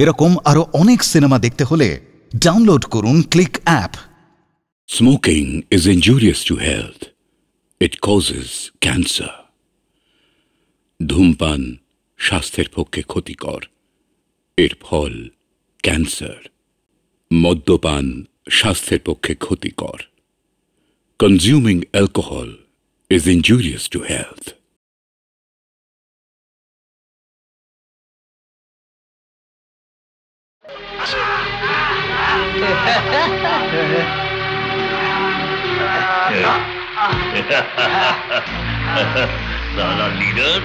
এরকম আরো অনেক সিনেমা দেখতে হলে ডাউনলোড করুন click app. Smoking is injurious to health. It causes cancer. ধূমপান স্বাস্থ্যের পক্ষে ক্ষতিকর, এর ফল ক্যান্সার। মদ্যপান স্বাস্থ্যের পক্ষে ক্ষতিকর। Consuming alcohol is injurious to health. साला लीडर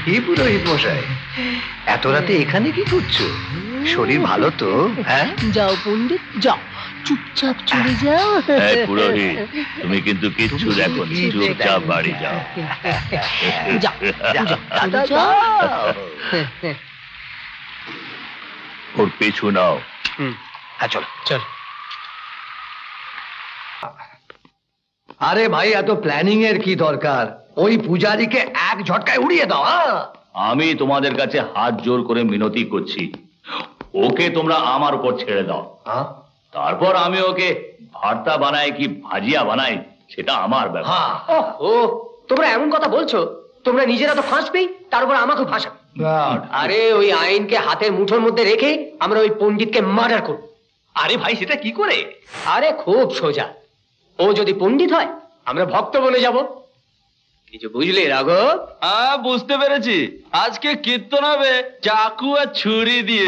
কি পুরোহিত মশাই, এত রাতে এখানে কি করছো? শরীর ভালো তো? হ্যাঁ, যাও পণ্ডিত যাও, চুপচাপ চলে যাও। পুরোহিত, তুমি কিন্তু কিচ্ছু দেখো, চুপচাপ বাড়ি যাও। ওর পিছু নাও। হ্যাঁ চলো চল। আরে ভাই, এত প্ল্যানিং এর কি দরকার? ওই পূজারীকে এক ঝটকায় উড়িয়ে দাও। আমি তোমাদের কাছে হাত জোর করে মিনতি করছি, ওকে তোমরা আমার উপর ছেড়ে দাও। তারপর আমি ওকে ভর্তা বানাই কি ভাজিয়া বানাই সেটা আমার ব্যাপার। ও তোমরা এমন কথা বলছো, তোমরা নিজেরা তো ফাঁসবেই, তারপর আমাকে ফাঁসাবে। আরে ওই আইনকে হাতের মুঠোর মধ্যে রেখে আমরা ওই পণ্ডিতকে মার্ডার করব। আরে ভাই, সেটা কি করে? আরে খুব সোজা, ও যদি পণ্ডিত হয় আমরা ভক্ত বনে যাব। কিছু বুঝলি রাঘব? বুঝতে পেরেছি, আজকে কীর্তন হবে চাকু আর ছুরি দিয়ে।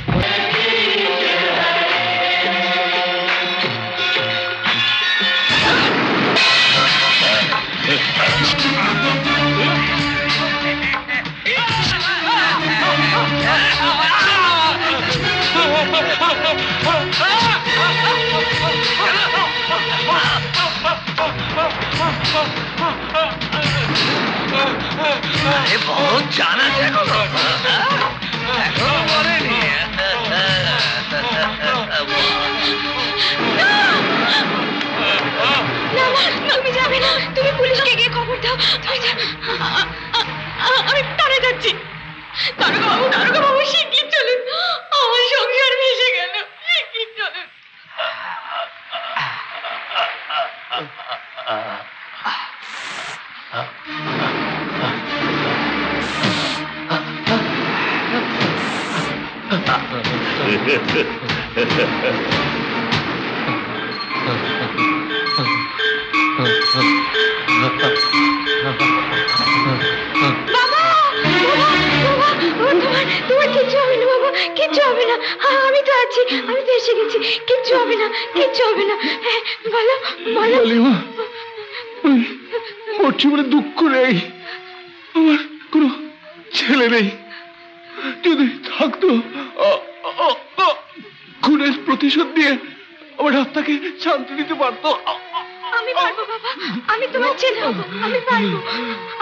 বহুত জানা এখনো বলেনি। তুমি যাবে না, তুমি পুলিশকে গিয়ে খবর দাও। আমি তারা যাচ্ছি। দারোগা বাবু শিগগির চলুন, আমার সংসার ভেসে গেল, শিগগির চলুন। তোমার কিচ্ছু হবে না বাবা, কিচ্ছু হবে না। আমি তো আছি, আমি তো এসে গেছি, কিচ্ছু হবে না, কিচ্ছু হবে না। বলো বলো। মরছি বলে দুঃখ নেই, আমার কোনো ছেলে নেই। যদি থাকতো খুনের প্রতিশোধ দিয়ে আমার আত্মাকে শান্তি দিতে পারতো। আমি পারবো বাবা, আমি তোমার ছেলে হবো, আমি পারবো।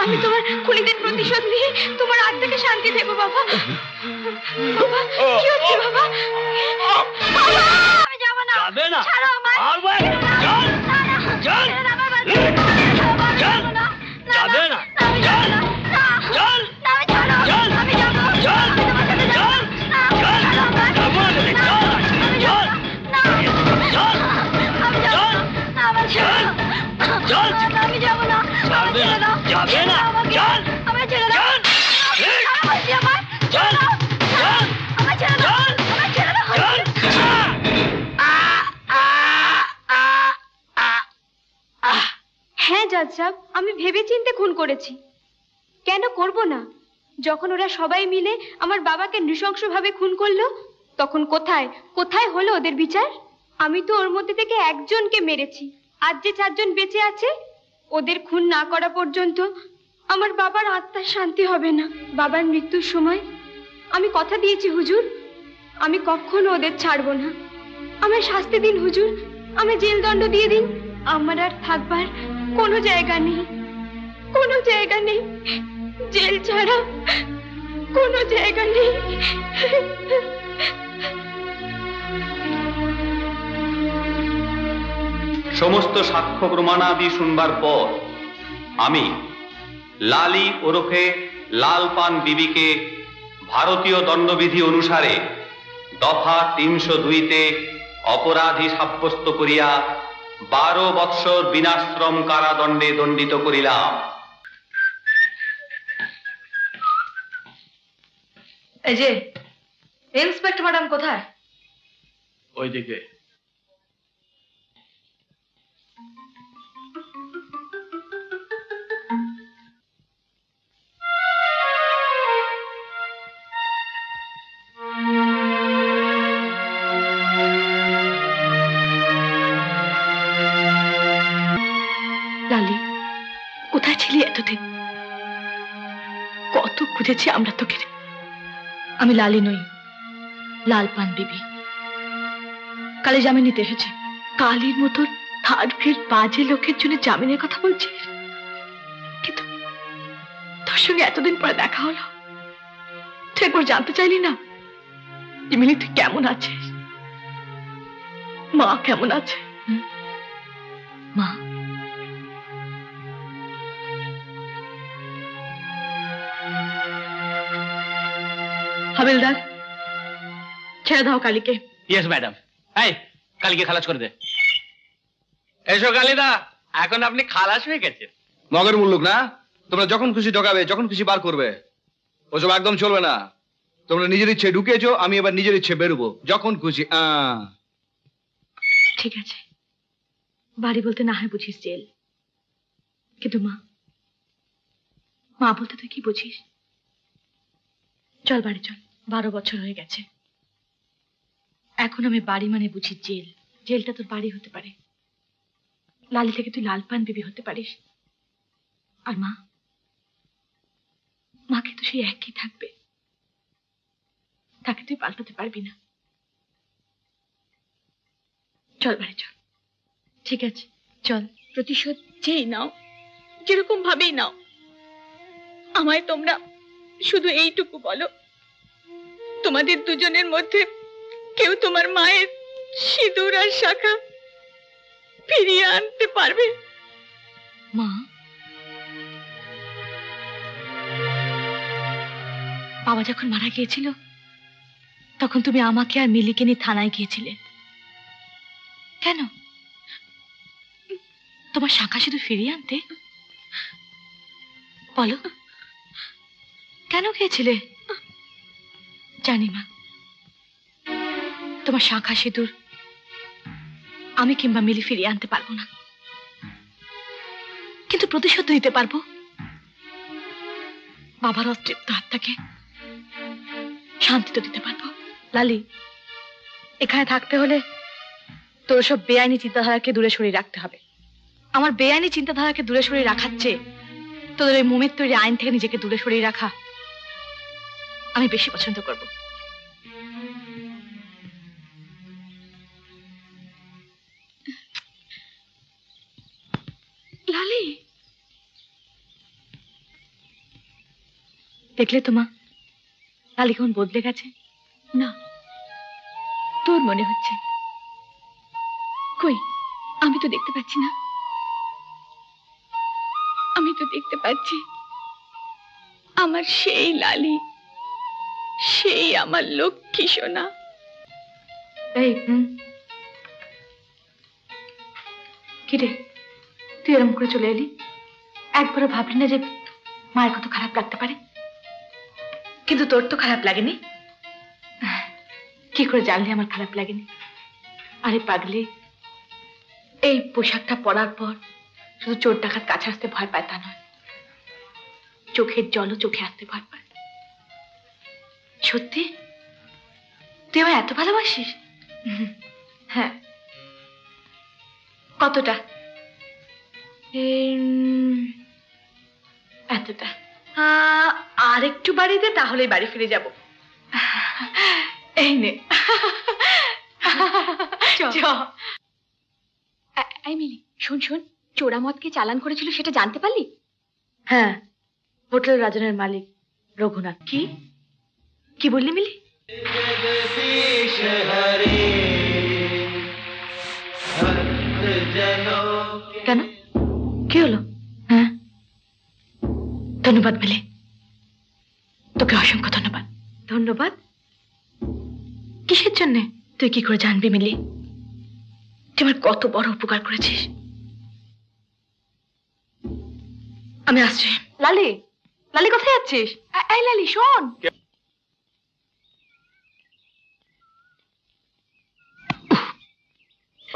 আমি তোমার খুনিদের প্রতিশোধ নিয়ে তোমার আত্মাকে শান্তি দেবো বাবা। বাবা কি হচ্ছে বাবা? আমি যাবো না, ছাড়ো আমায়। যাবে না, হ্যাঁ জজ সাহেব, আমি ভেবেচিন্তে খুন করেছি। কেন করব না? যখন ওরা সবাই মিলে আমার বাবাকে নৃশংসভাবে খুন করলো, তখন কোথায় হলো ওদের বিচার? আমি তো ওর মধ্যে থেকে একজনকে মেরেছি। আজ যে 4 জন বেঁচে আছে, ওদের খুন না করা পর্যন্ত আমার বাবার আত্মার শান্তি হবে না। বাবার মৃত্যুর সময় আমি কথা দিয়েছি হুজুর, আমি কখনো ওদের ছাড়বো না। আমায় শাস্তি দিন হুজুর, আমায় জেল দণ্ড দিয়ে দিন। আমার আর থাকবার কোনো জায়গা নেই, কোনো জায়গা নেই। জেল ছাড়া কোনো জায়গা নেই। সমস্ত সাক্ষ্য প্রমাণাদি শুনবার পর আমি লালি ওরফে লাল পান বিবিকে ভারতীয় দণ্ডবিধি অনুসারে দফা ৩০২তে অপরাধী সাব্যস্ত করিয়া ১২ বৎসর বিনাশ্রম কারাদণ্ডে দণ্ডিত করিলাম। এই যে ইন্সপেক্টর ম্যাডাম কোথায়? ওইদিকে। লালি, কোথায় ছিলি এতদিন? কত খুঁজেছি আমরা তোকে। আমি লালি নই, লাল পান বিবি। কালে জামিন নিতে এসেছে। কালির মতো থার্ড গ্রেড বাজে লোকের জন্য জামিনের কথা বলছিস? কিন্তু তোর সঙ্গে এতদিন পরে দেখা হলো, তুই একবার জানতে চাইলি না যে মিলি তুই কেমন আছিস? মা কেমন আছে? মা হাবিলদার, ছেড়ে দাও কালীকে। Yes madam. এই কালীকে খালাস করে দে। এসো কালীদা, এখন আপনি খালাস হয়ে গেছেন। মগের মুল্লুক না, তোমরা যখন খুশি ঢোকাবে, যখন খুশি বার করবে, ওসব একদম চলবে না। তোমরা নিজের ইচ্ছে ঢুকিয়েছো, আমি এবার নিজের ইচ্ছে বেরোবো যখন খুশি। ঠিক আছে, বাড়ি বলতে না হয় বুঝিস জেল, কিন্তু মা, মা বলতে তুই কি বুঝিস? চল বাড়ি চল, 12 বছর হয়ে গেছে। এখন আমি বাড়ি মানে বুঝি জেল। জেলটা তোর বাড়ি হতে পারে, লালি থেকে তুই লাল পান বিবি হতে পারিস। আর মা, মাকে তো সেই একই থাকবে, তাকে তুই পাল্টাতে পারবি না। চল বাড়ি চল। ঠিক আছে চল। প্রতিশোধ যেই নাও, যেরকম ভাবেই নাও, আমায় তোমরা শুধু এইটুকু বলো, তোমাদের দুজনের মধ্যে কেউ তোমার মায়ের সিঁদুর আর শাখা ফিরিয়ে আনতে পারবে? মা, বাবা যখন মারা গিয়েছিল তখন তুমি আমাকে আর মিলিকে নিয়ে থানায় গিয়েছিলে। কেন? তোমার শাখা সিঁদুর ফিরিয়ে আনতে? বলো, কেন গিয়েছিলে? জানি মা, তোমার শাখা সিঁদুর আমি কিংবা মিলি ফিরিয়ে আনতে পারবো না, কিন্তু প্রতিশোধ নিতে পারবো। বাবার অতৃপ্ত আত্মাকে শান্তি তো দিতে পারবো। লালি, এখানে থাকতে হলে তোর সব বেআইনি চিন্তাধারাকে দূরে সরিয়ে রাখতে হবে। আমার বেআইনি চিন্তাধারাকে দূরে সরিয়ে রাখার চেয়ে তোদের ওই মোমের তৈরি আইন থেকে নিজেকে দূরে সরিয়ে রাখা আমি বেশি পছন্দ করব। লালি, দেখলে তো মা, লালি কেমন বদলে গেছে? না, তোর মনে হচ্ছে। কই, আমি তো দেখতে পাচ্ছি না। আমি তো দেখতে পাচ্ছি আমার সেই লালি, সেই আমার লক্ষ্মী সোনা। এই কি রে, তুই এরম করে চলে এলি? একবারও ভাবলি না যে মায়ের কত খারাপ লাগতে পারে? কিন্তু তোর তো খারাপ লাগেনি। কি করে জানলি আমার খারাপ লাগেনি? আরে পাগলি, এই পোশাকটা পরার পর শুধু চোর ডাকাত কাছে আসতে ভয় পায় তা নয়, চোখের জলও চোখে আসতে ভয় পায়। সত্যি তুই আমায় এত ভালোবাসিস? হ্যাঁ। কতটা? এতটা। আর একটু বাড়িতে, তাহলেই বাড়ি ফিরে যাব। এই নে। এই মিলি, শোন শোন, চোরা মদকে চালান করেছিল সেটা জানতে পারলি? হ্যাঁ, হোটেল রাজনের মালিক রঘুনাথ। কি কি বললি মিলি? কেন, কি হলো? হ্যাঁ, ধন্যবাদ মিলি, তোকে অসংখ্য ধন্যবাদ। ধন্যবাদ কিসের জন্যে? তুই কি করে জানবি মিলি, তুই আমার কত বড় উপকার করেছিস। আমি আসছি। লালি, লালি কোথায় যাচ্ছিস? এই লালি শোন।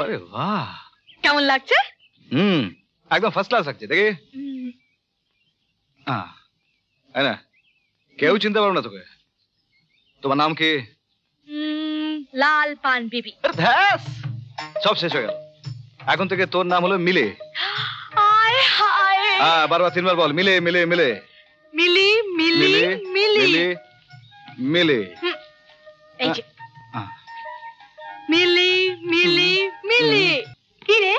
আরে বাহ, কেমন লাগছে? একদম ফার্স্ট ক্লাস লাগছে। দেখি না, কেউ চিনতে পারবো না তোকে। তোমার নাম কি? লাল পান বিবি। সব শেষ হয়ে গেল। এখন থেকে তোর নাম হলো মিলে। বারবার 3 বার বল, মিলে মিলে মিলে। মিলি মিলি মিলি মিলে। এই যে মিলি মিলি মিলি। কি রে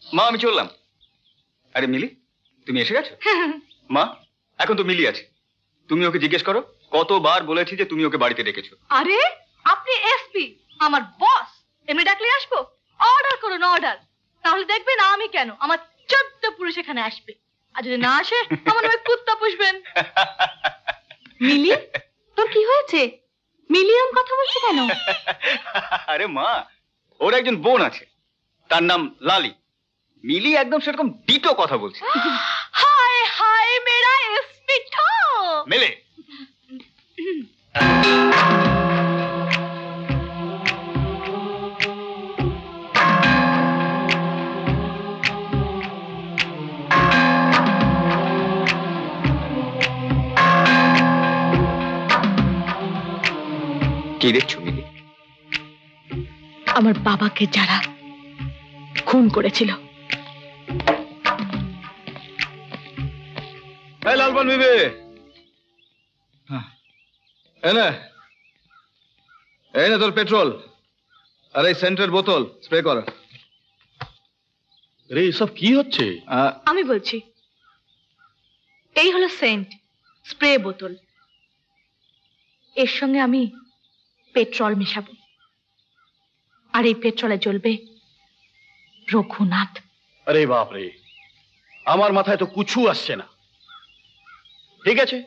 মা, আমি চললাম। আরে মিলি, তুমি এসে গেছো? মা, এখন তো মিলি আছে, তুমি ওকে জিজ্ঞেস করো কতবার বলেছি যে তুমি ওকে বাড়িতে ডেকেছো। আরে আপনি এসপি, আমার বস, এমনি ডাকলে আসবো? অর্ডার করুন অর্ডার, তাহলে দেখবেন আমি কেন, আমার 14 পুরুষ এখানে আসবে। আর যদি না আসে আমার নামে কুত্তা পুষবেন। মিলি, তোর কি হয়েছে? মিলিয়ন কথা বলছি কেন? আরে মা, ওর একজন বোন আছে, তার নাম লালি। মিলি একদম সেরকম ডিটো কথা বলছে। হায় হায় মেরা এসপি ঠো মিলে। কি দেখছো মিলি? আমার বাবাকে যারা খুন করেছিল। এই লালপান বিবি, এই না তোর পেট্রোল আর এই সেন্টের বোতল, স্প্রে কর। আরে এসব কি হচ্ছে? আমি বলছি, এই হলো সেন্ট, স্প্রে বোতল, এর সঙ্গে আমি পেট্রোল মেশাবো, আর এই পেট্রোলে জ্বলবে রঘুনাথ। আরে বাপ রে, আমার মাথায় তো কিছু আসছে না। ঠিক আছে,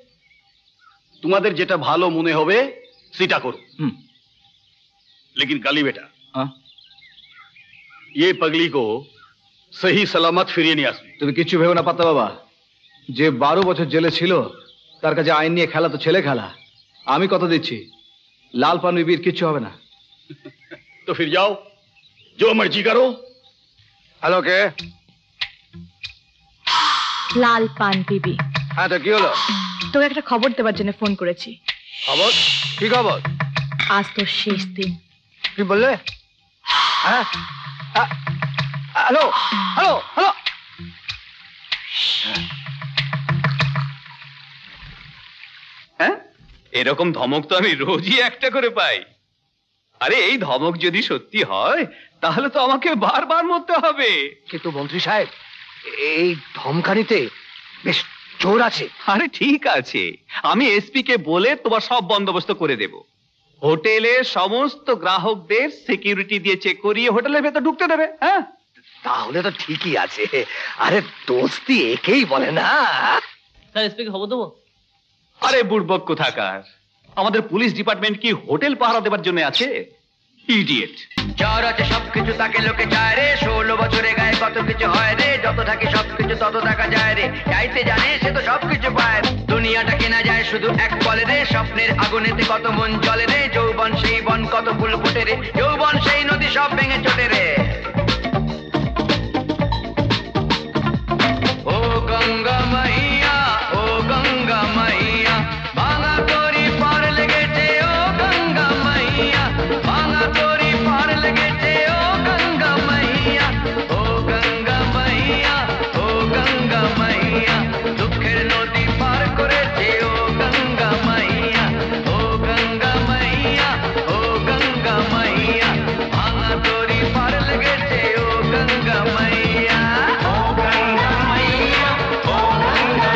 তোমাদের যেটা ভালো মনে হবে সেটা করো। लेकिन काली बेटा, ये पगली को सही सलामत फिरिए नहीं আসবে। তুমি কিচ্ছু ভেবো না পাত্তা বাবা, যে 12 বছর জেলে ছিল তার কাছে আইন নিয়ে খেলা তো ছেলে খেলা। আমি কথা দিচ্ছি, লাল পান বিবির কিচ্ছু হবে না। तो फिर जाओ, जो मर्जी करो। হ্যালো, কে? লাল পান বিবি। হ্যাঁ, তো কি হলো? তোকে একটা খবর দেওয়ার জন্য ফোন করেছি। খবর? কি খবর? আজ তোর শেষ দিন। কি বললে? হ্যাঁ, হ্যালো হ্যালো হ্যালো। হ্যাঁ, এরকম ধমক তো আমি রোজই একটা করে পাই। আরে এই ধমক যদি সত্যি হয় তাহলে তো আমাকে বারবার মরতে হবে। কিন্তু মন্ত্রী সাহেব, এই ধমকানিতে বেশ জোর আছে। আরে ঠিক আছে, আমি এসপি কে বলে তোমার সব বন্দোবস্ত করে দেব। হোটেলের সমস্ত গ্রাহকদের সিকিউরিটি দিয়ে চেক করিয়ে হোটেলের ভেতর ঢুকতে দেবে। হ্যাঁ, তাহলে তো ঠিকই আছে। আরে দোস্তি একেই বলে না। স্যার, এসপি কে খবর দেবো? আরে বুড়বক কোথাকার, আমাদের পুলিশ ডিপার্টমেন্ট কি হোটেল পাহারা দেবার জন্য আছে? ইডিয়েট। যার আছে সবকিছু তাকে লোকে চায় রে, 16 বছরে গায়ে কত কিছু হয় রে, যত থাকে সবকিছু তত টাকা যায় রে, চাইতে জানে সে তো সবকিছু পায়। দুনিয়াটা কেনা যায় শুধু এক বলে রে, স্বপ্নের আগুনেতে কত মন জ্বলে রে, যৌবন সেই বন কত ফুল ফোটে রে, যৌবন সেই নদী সব ভেঙে চটে রে। ও গঙ্গা মাইয়া, ও গঙ্গা মাইয়া, ভাঙা তোরি পার লেগেছে ও গঙ্গা মাইয়া, ভাঙা তোরি পার লেগেছে ও গঙ্গা মাইয়া, ও গঙ্গা মাইয়া, ও গঙ্গা মাইয়া, দুঃখের নদী পার করেছে ও গঙ্গা মাইয়া, ও গঙ্গা মাইয়া, ও গঙ্গা মাইয়া, ভাঙা তোরি পার লেগেছে ও গঙ্গা মাইয়া, ও গঙ্গা মাইয়া, ও গঙ্গা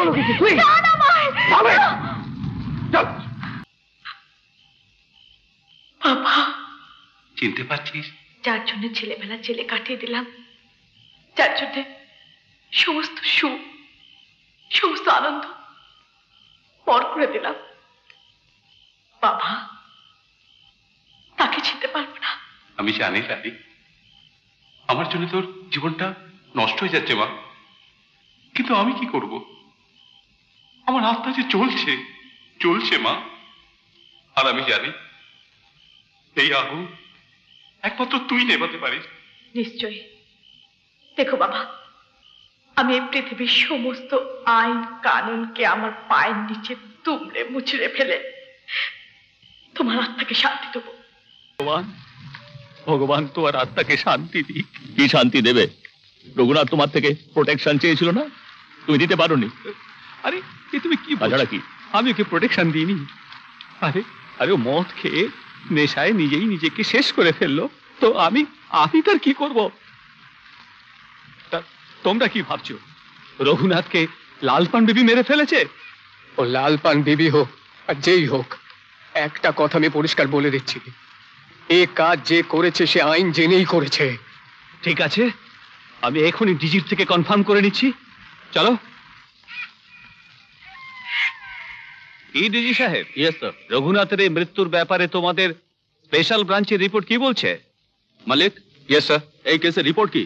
চলো কুইক না না মাই চল। বাবা, চিনতে পারছিস? যার জন্য ছেলেবেলা জেলে কাটিয়ে দিলাম, যার জন্য সমস্ত সুখ সমস্ত আনন্দ পর করে দিলাম, বাবা তাকে চিনতে পারবো না। আমি জানি রানী, আমার জন্য তোর জীবনটা নষ্ট হয়ে যাচ্ছে মা, কিন্তু আমি কি করব? আমার আত্মা যে চলছে চলছে মা, আর আমি জানি এই আগুন একমাত্র তুই নেভাতে পারিস। নিশ্চয়ই। দেখো বাবা, আমি এই পৃথিবীর সমস্ত আইন কানুনকে আমার পায়ের নিচে তুমড়ে মুচড়ে ফেলে তোমার আত্মাকে শান্তি দেবো। ভগবান, ভগবান তোমার আত্মাকে শান্তি দিক। কি শান্তি দেবে? রঘুনাথ তোমার থেকে প্রোটেকশন চেয়েছিল না, তুমি দিতে পারোনি। আরে এ তুমি কি তাছাড়া কি? আমি ওকে প্রোটেকশন দিইনি। আরে আরে ও মদ খেয়ে নেশায় নিজেই নিজেকে শেষ করে ফেললো, তো আমি তার কি করব? তোমরা কি ভাবছো রঘুনাথকে লালপান বিবি মেরে ফেলেছে? ও লালপান বিবি হোক আর যেই হোক, একটা কথা আমি পরিষ্কার বলে দিচ্ছি, এই কাজ যে করেছে সে আইন জেনেই করেছে। ঠিক আছে, আমি এখনই ডিজির থেকে কনফার্ম করে নিচ্ছি। চলো। কি ডিজি সাহেব? Yes sir. রঘুনাথের এই মৃত্যুর ব্যাপারে তোমাদের স্পেশাল ব্রাঞ্চের রিপোর্ট কি বলছে? মালিক, ইয়েস স্যার। এই কেসের রিপোর্ট কি?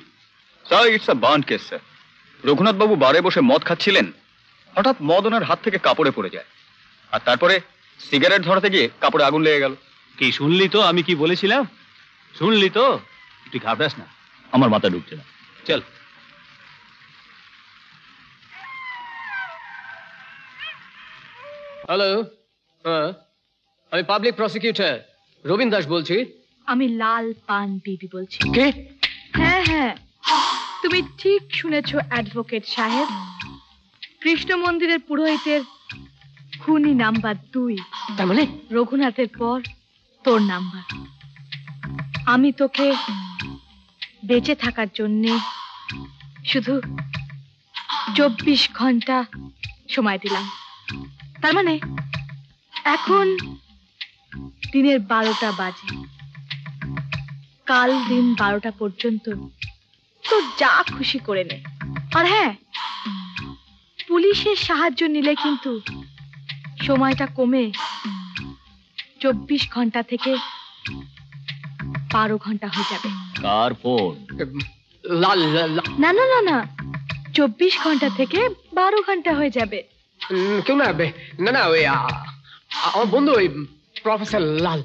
Sir, it's a burn case sir. Raghunath বাবু বারে বসে মদ খাচ্ছিলেন, হঠাৎ মদ ওনার হাত থেকে কাপড়ে পড়ে যায়, আর তারপরে সিগারেট ধরাতে গিয়ে কাপড়ে আগুন লেগে গেল। কি শুনলি তো আমি কি বলেছিলাম? শুনলি তো? তুই ঘাবড়াস না, আমার মাথা ঢুকছে না। চল। হ্যালো, হ্যাঁ আমি পাবলিক প্রসিকিউটর রবীন দাস বলছি। আমি লাল পান বিবি বলছি। কে? হ্যাঁ হ্যাঁ, তুমি ঠিক শুনেছো অ্যাডভোকেট সাহেব। কৃষ্ণ মন্দিরের পুরোহিতের খুনি নাম্বার 2। তার মানে রঘুনাথের পর তোর নাম্বার। আমি তোকে বেঁচে থাকার জন্যে শুধু 24 ঘন্টা সময় দিলাম। তার মানে এখন দিনের 12টা বাজে। কাল দিন 12টা পর্যন্ত তোর যা খুশি করে নে। আর হ্যাঁ, পুলিশের সাহায্য নিলে কিন্তু সময়টা কমে 24 ঘন্টা থেকে 12 ঘন্টা হয়ে যাবে। কার ফোন? লাল না না না না, 24 ঘন্টা থেকে 12 ঘন্টা হয়ে যাবে। কেউ না, না না, ওই আমার বন্ধু ওই প্রফেসর লাল।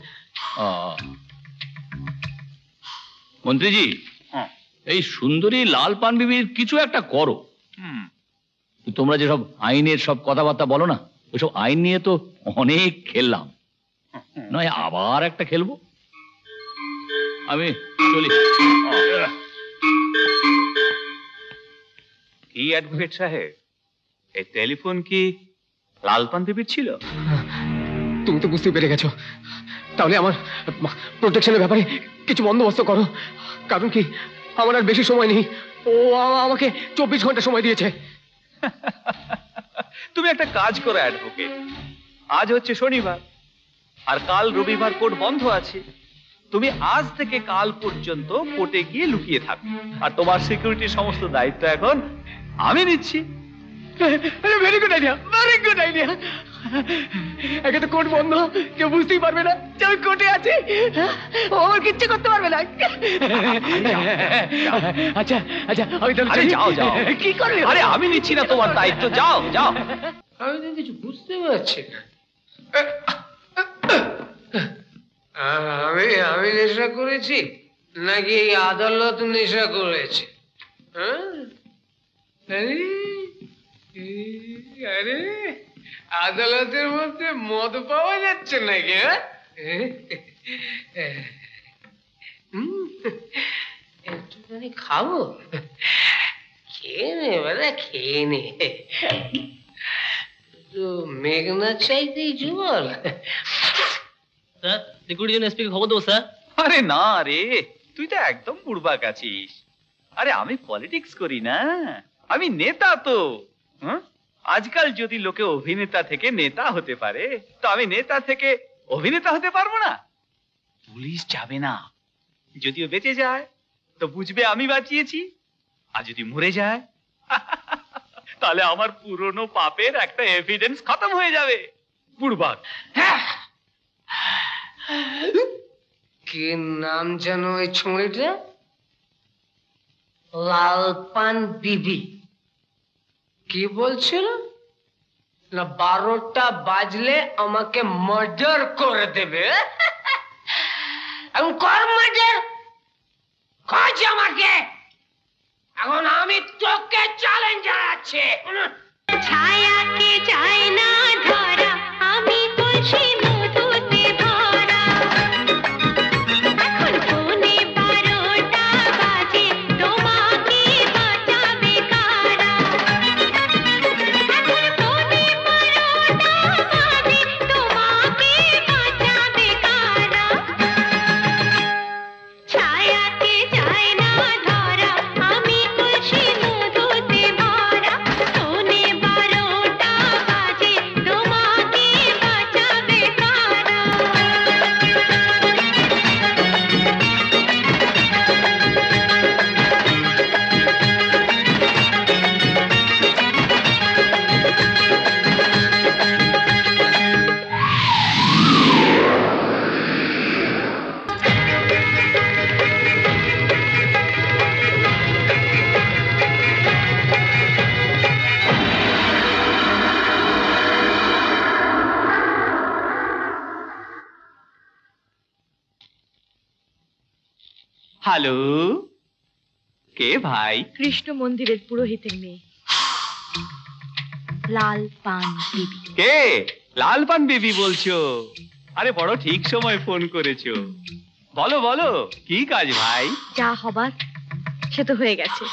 মন্ত্রীজি, এই সুন্দরী লাল পান বিবির কিছু একটা করো। তোমরা যেসব আইনের সব কথাবার্তা বলো না, ওইসব আইন নিয়ে তো অনেক খেললাম, নয় আবার একটা খেলবো। আমি চলি। কি অ্যাডভোকেট সাহেব, এই টেলিফোন কি লালপান দেবীর ছিল? তুমি তো বুঝতে পেরে গেছো, তাহলে আমার প্রোটেকশনের ব্যাপারে কিছু বন্দোবস্ত করো। কারণ কি, আমার আর বেশি সময় নেই। ও আমাকে 24 ঘন্টা সময় দিয়েছে। তুমি একটা কাজ করো অ্যাডভোকেট, আজ হচ্ছে শনিবার আর কাল রবিবার কোর্ট বন্ধ আছে। তুমি আজ থেকে কাল পর্যন্ত কোর্টে গিয়ে লুকিয়ে থাকো, আর তোমার সিকিউরিটির সমস্ত দায়িত্ব এখন আমি নিচ্ছি। Very good idea, very good idea. একে তো কোর্ট বন্ধ, কেউ বুঝতেই পারবে না যে আমি কোর্টে আছি। ও আমার কিচ্ছু করতে পারবে না। আচ্ছা আচ্ছা, আমি তাহলে যাও যাও। কি করলে? আরে আমি নিচ্ছি না তোমার দায়িত্ব, যাও যাও। আমি তো কিছু বুঝতে পারছি না। আমি নেশা করেছি নাকি এই আদালত নেশা করেছে? আরে আদালতের মধ্যে মদ পাওয়া যাচ্ছে নাকি? একটুখানি খাবো? খেয়ে নে বেলা, খেয়ে নে। মেঘনা চাইতেই জল। স্যার, সিকিউরিটির জন্য এসপি কে খবর দেবো স্যার? আরে না রে, তুই তো একদম বুড়বাক আছিস। আরে আমি পলিটিক্স করি না, আমি নেতা তো। আজকাল যদি লোকে অভিনেতা থেকে নেতা হতে পারে, তো আমি নেতা থেকে অভিনেতা হতে পারবো না? পুলিশ যাবে না। যদিও বেঁচে যায় তো বুঝবে আমি বাঁচিয়েছি, আর যদি মরে যায় তাহলে আমার পুরনো পাপের একটা এভিডেন্স খতম হয়ে যাবে। বুড়বাক। কি নাম যেন ওই ছুঁড়িটা? লালপান বিবি। কি বলছিল না 12টা বাজলে আমাকে মার্ডার করে দেবে। এখন কর মার্ডার, খোঁজ আমাকে। এখন আমি তোকে চ্যালেঞ্জ জানাচ্ছি। ছায়াকে চায় না ধরা, আমি কলসি মধুতে ভরা। এখন পৌনে 12টা বাজে, তোমাকে বাঁচাবে কারা? এখন পৌনে 12টা বাজে, তোমাকে বাঁচাবে কারা? ছায়াকে চায় না ধরা, আমি কলসি মধুতে ভরা। পৌনে 12টা বাজে, তোমাকে বাঁচাবে কারা? হ্যালো, কে ভাই? কৃষ্ণ মন্দিরের পুরোহিতের মেয়ে, লাল পান বিবি। কে? লালপান বিবি বলছো? আরে বড় ঠিক সময় ফোন করেছো। বলো বলো, কি কাজ ভাই? যা হবার সে তো হয়ে গেছে।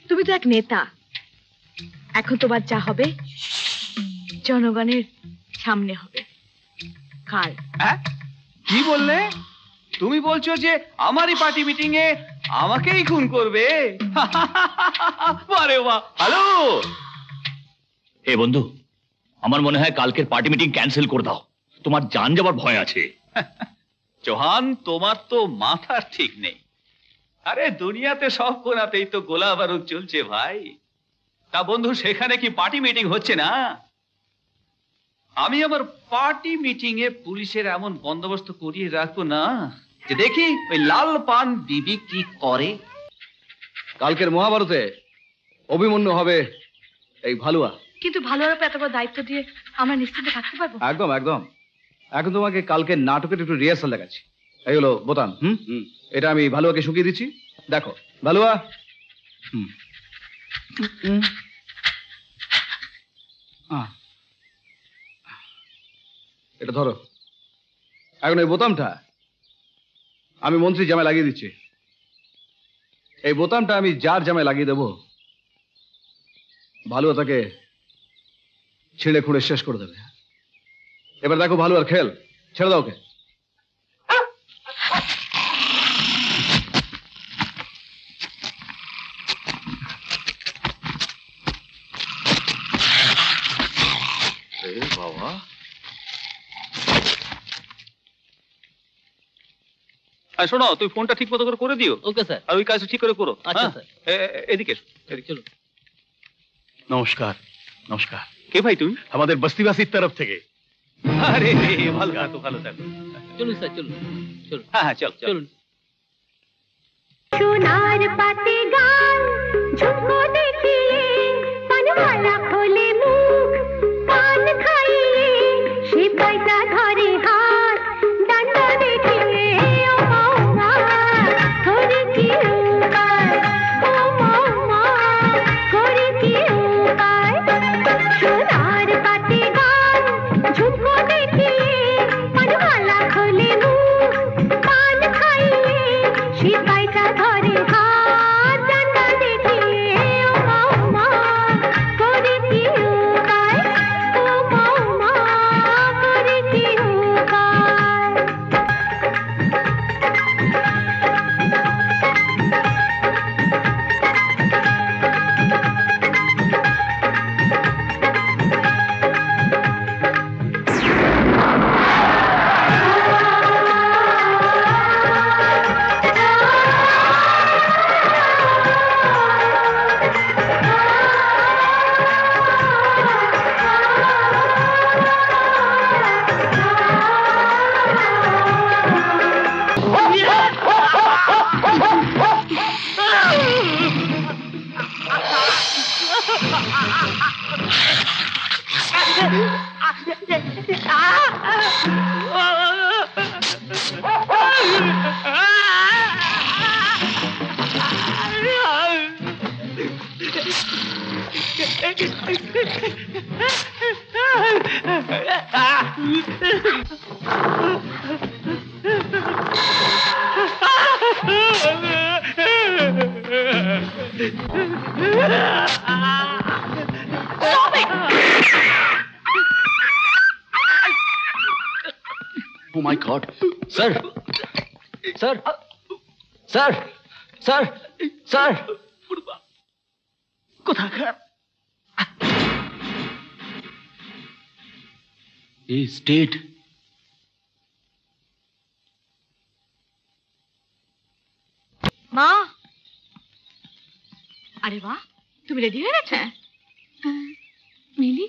তুমি তো এক নেতা, এখন তোমার যা হবে জনগণের সামনে হবে কাল। হ্যাঁ, কি বললে? তুমি বলছো যে আমারই পার্টি মিটিং এ আমাকেই খুন করবে? বারে বাহ, হ্যালো। হে বন্ধু, আমার মনে হয় কালকের পার্টি মিটিং ক্যান্সেল করে দাও, তোমার জান যাবার ভয় আছে। চৌহান, তোমার তো মাথার ঠিক নেই। আরে দুনিয়াতে সব কোনাতেই তো গোলা বারুদ চলছে ভাই। তা বন্ধু, সেখানে কি পার্টি মিটিং হচ্ছে না? আমি আমার পার্টি মিটিং এ পুলিশের এমন বন্দোবস্ত করিয়ে রাখবো না যে দেখি ওই লাল পান বিবি কি করে। কালকের মহাভারতে অভিমন্যু হবে এই ভালুয়া। কিন্তু ভালো আর এত বড় দায়িত্ব দিয়ে আমরা নিশ্চিন্তে থাকতে পারবো? একদম একদম। এখন তোমাকে কালকে নাটকের একটু রিহার্সাল দেখাচ্ছি। এই হলো বোতাম। এটা আমি ভালুয়াকে শুকিয়ে দিচ্ছি। দেখো ভালুয়া। এটা ধরো। এখন এই বোতামটা আমি মন্ত্রী জামায় লাগিয়ে দিচ্ছি। এই বোতামটা আমি যার জামায় লাগিয়ে দেবো, ভালুয়া তাকে ছিঁড়ে খুঁড়ে শেষ করে দেবে। এবার দেখো ভালুয়ার খেল, ছেড়ে দাও ওকে। বাবা, শোনো, তুই ফোনটা ঠিক মতো করে দিও। Okay sir. আর ওই কাজটা ঠিক করে করো। আচ্ছা স্যার। এদিকে এসো, এদিকে চলো। নমস্কার। নমস্কার। কে ভাই তুমি? আমাদের বস্তিবাসীর তরফ থেকে। আরে ভালো থাকো, ভালো থাকো। চলুন স্যার, চলুন চলুন। হ্যাঁ হ্যাঁ, চল চলুন। সোনার পাতে গান ঝুঁকো দেখিয়ে, পানওয়ালা খোলে মুখ, পান খাইয়ে, সে পয়সা ধরে হাত, দণ্ড দেখিয়ে, ও মা করে কি উপায়, ও মা করে কি উপায়। সোনার পাতে গান ঝুঁকো দেখিয়ে, পানওয়ালা খোলে মুখ, পান খাইয়ে, সে পয়সা ধরে হাত, দণ্ড দেখিয়ে, Oh my God. Sir. Sir. Sir. Sir. Sir. কোথাকার? He's dead. মা, আরে বাহ, তুমি রেডি হয়ে গেছো? মিলি,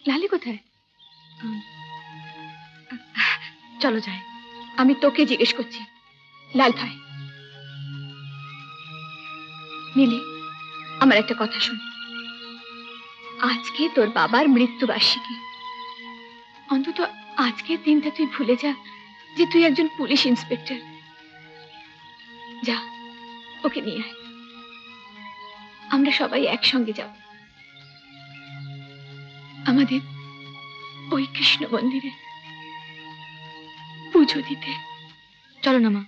লালি কোথায়? চলো যাই। আমি তোকে জিজ্ঞেস করছি, লাল ভাই। মিলি, আমার একটা কথা শোন। আজকে তোর বাবার মৃত্যুবার্ষিকী। অন্তত আজকের দিনটা তুই ভুলে যা যে তুই একজন পুলিশ ইন্সপেক্টর। যা, ওকে নিয়ে আয়, আমরা সবাই একসঙ্গে যাব আমাদের ওই কৃষ্ণ মন্দিরে পুজো দিতে। চলো না মা,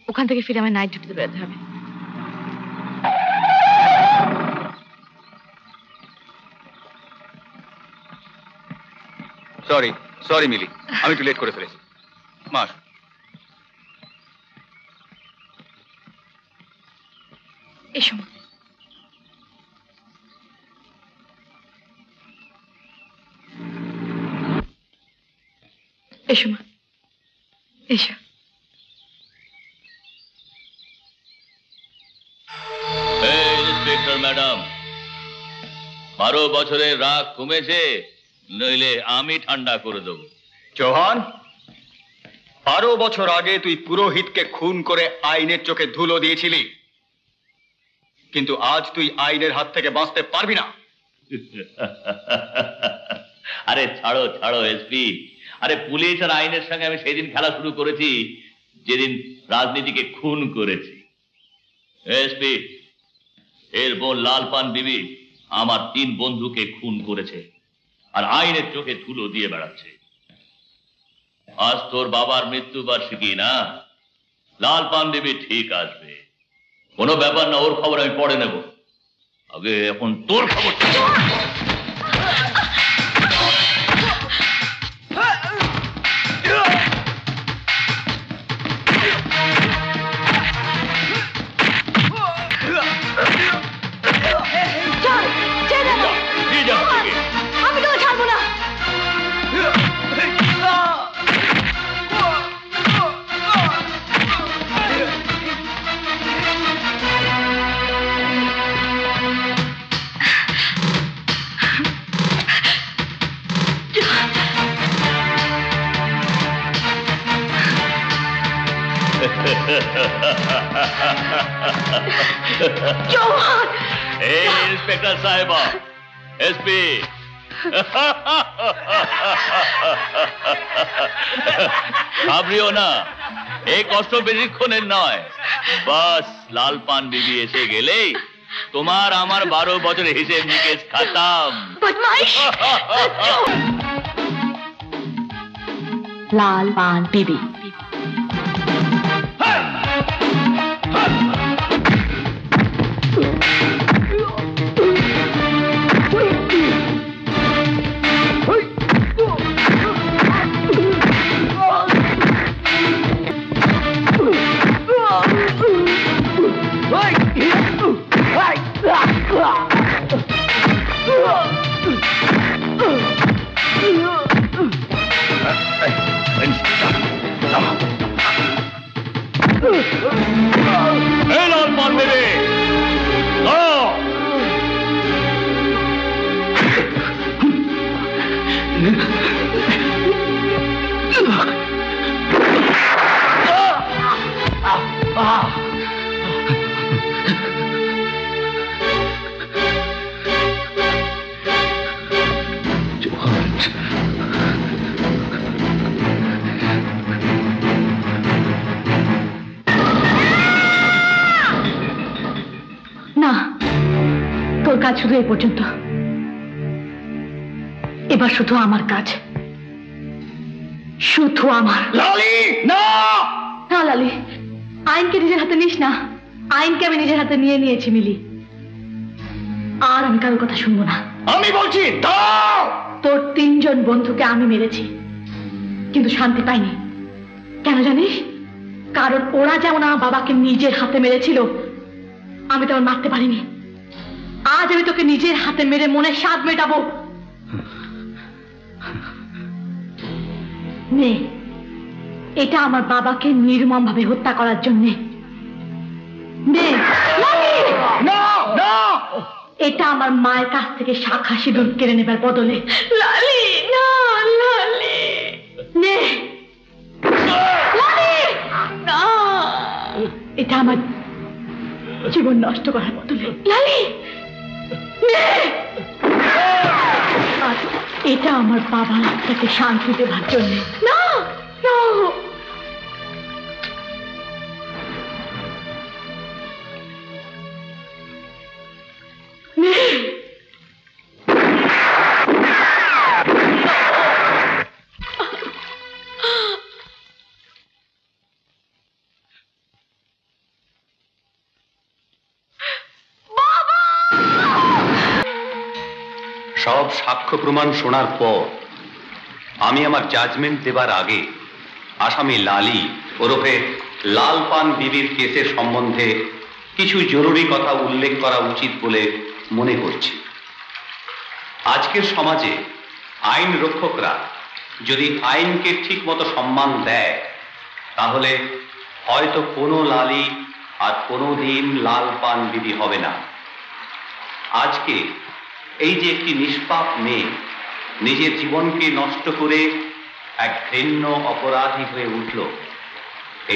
ওখান থেকে ফিরে আমার নাইট ডিউটিতে বেরোতে হবে। সরি সরি মিলি, আমি একটু লেট করে ফেলেছি। মা, এসো মা। এসো মা, এসো। ইন্সপেক্টর ম্যাডাম, 12 বছরের রাগ কমেছে, নইলে আমি ঠান্ডা করে দেবো। চৌহান, 12 বছর আগে তুই পুরোহিতকে খুন করে আইনের চোখে ধুলো দিয়েছিলি, কিন্তু আজ তুই আইনের হাত থেকে বাঁচতে পারবি না। আরে ছাড়ো ছাড়ো এসপি। আরে পুলিশ আর আইনের সঙ্গে আমি সেই দিন খেলা শুরু করেছি যেদিন রাজনীতিকে খুন করেছি। এসপি, এর বোন লালপান বিবি আমার 3 বন্ধুকে খুন করেছে আর আইনের চোখে ধুলো দিয়ে বেড়াচ্ছে। আজ তোর বাবার মৃত্যুবার্ষিকী না, লালপান বিবি ঠিক আসবে, কোনো ব্যাপার না, ওর খবর আমি পরে নেব। আগে এখন তোর খবর। আমি তো ছাড়বো না। इंस्पेक्टर साहिबा, एसपी, घाबरियो ना, एक कष्ट बेशिक्षणের নয়, বাস লালপান বিবি এসে গেলেই তোমার আমার 12 বছরের হিসেব নিকেশ খতম। বদমাইশ! লালপান বিবি। কাজ শুধু এই পর্যন্ত। এবার শুধু আমার কাজ, শুধু আমার। লালি না না লালি, আইনকে নিজের হাতে নিস না। আইনকে আমি নিজের হাতে নিয়ে নিয়েছি মিলি, আর আমি কারোর কথা শুনবো না। আমি বলছি দাও। তোর 3 জন বন্ধুকে আমি মেরেছি, কিন্তু শান্তি পাইনি। কেন জানিস? কারণ ওরা যেমন আমার বাবাকে নিজের হাতে মেরেছিল, আমি তেমন মারতে পারিনি। আজ আমি তোকে নিজের হাতে মেরে মনের স্বাদ মেটাবো। নে, এটা আমার বাবাকে নির্মম ভাবে হত্যা করার জন্য। নে, এটা আমার মায়ের কাছ থেকে শাখা সিঁদুর কেড়ে নেবার বদলে। লালি না, লালি নে, লালি না, এটা আমার জীবন নষ্ট করার বদলে। লালি নে, আর এটা আমার বাবার আত্মাকে শান্তি দেবার জন্য। না না, সব সাক্ষ্য প্রমাণ শোনার পর আমি আমার জাজমেন্ট দেবার আগে আসামি লালি ওরফে লাল পান বিবির কেসের সম্বন্ধে কিছু জরুরি কথা উল্লেখ করা উচিত বলে মনে করছি। আজকের সমাজে আইন রক্ষকরা যদি আইনকে ঠিক মতো সম্মান দেয়, তাহলে হয়তো কোনো লালি আর কোনো দিন লাল পান বিবি হবে না। আজকে এই যে একটি নিষ্পাপ মেয়ে নিজের জীবনকে নষ্ট করে এক ঘৃণ্য অপরাধী হয়ে উঠল,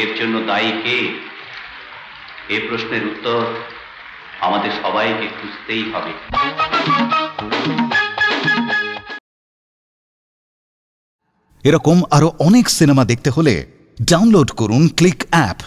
এর জন্য দায়ী কে? এই প্রশ্নের উত্তর আমাদের সবাইকে খুঁজতেই হবে। এরকম আরো অনেক সিনেমা দেখতে হলে ডাউনলোড করুন ক্লিক অ্যাপ।